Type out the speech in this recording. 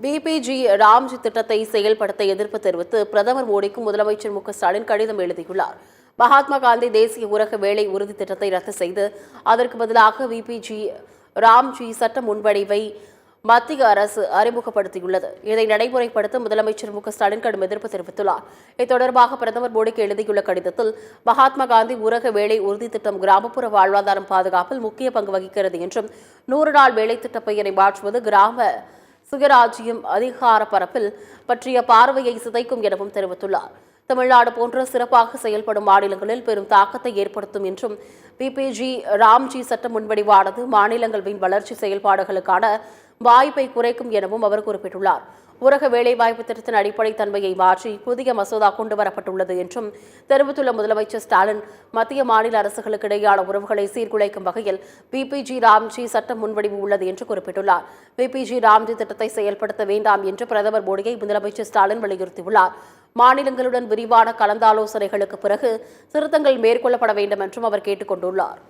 PPG Ramji திட்டத்தை செயல்படுத்த எதிர்ப்பு தெரிவித்து பிரதமர் மோடிக்கு முதலமைச்சர் மு.க.ஸ்டாலின் கடிதம் எழுதியுள்ளார். மகாத்மா காந்தி தேசிய ஊரக வேலை உறுதி திட்டத்தை ரத்து செய்து அதற்கு பதிலாக பிபிஜி ராம்ஜி சட்ட முன்வடிவை மத்திய அரசு அறிமுகப்படுத்தியுள்ளது. இதை நடைமுறைப்படுத்த முதலமைச்சர் மு.க.ஸ்டாலின் கடும் எதிர்ப்பு தெரிவித்துள்ளார். இது தொடர்பாக பிரதமர் மோடிக்கு எழுதியுள்ள கடிதத்தில் மகாத்மா காந்தி ஊரக வேலை உறுதி திட்டம் கிராமப்புற வாழ்வாதாரம் பாதுகாப்பில் முக்கிய பங்கு வகிக்கிறது என்றும் 100 நாள் வேலை திட்ட பெயரை மாற்றுவது கிராம சுயராஜ்யம் அதிகார பரப்பில் பற்றிய பார்வையை சிதைக்கும் எனவும் தெரிவித்துள்ளார். தமிழ்நாடு போன்ற சிறப்பாக செயல்படும் மாநிலங்களில் பெரும் தாக்கத்தை ஏற்படுத்தும் என்றும் பிபிஜி ராம்ஜி சட்ட முன்வடிவானது மாநிலங்களின் வளர்ச்சி செயல்பாடுகளுக்கான வாய்ப்பை குறைக்கும் எனவும் அவர் குறிப்பிட்டுள்ளார். ஊரக வேலைவாய்ப்பு திட்டத்தின் அடிப்படை தன்மையை மாற்றி புதிய மசோதா கொண்டுவரப்பட்டுள்ளது என்றும் தெரிவித்துள்ள முதலமைச்சர் ஸ்டாலின், மத்திய மாநில அரசுகளுக்கு இடையேயான உறவுகளை சீர்குலைக்கும் வகையில் பிபிஜி ராம்ஜி சட்ட முன்வடிவு உள்ளது என்று குறிப்பிட்டுள்ளார். பிபிஜி ராம்ஜி திட்டத்தை செயல்படுத்த வேண்டாம் என்று பிரதமர் மோடியை முதலமைச்சர் ஸ்டாலின் வலியுறுத்தியுள்ளார். மாநிலங்களுடன் விரிவான கலந்தாலோசனைகளுக்கு பிறகு திருத்தங்கள் மேற்கொள்ளப்பட வேண்டும் என்றும் அவர் கேட்டுக் கொண்டுள்ளார்.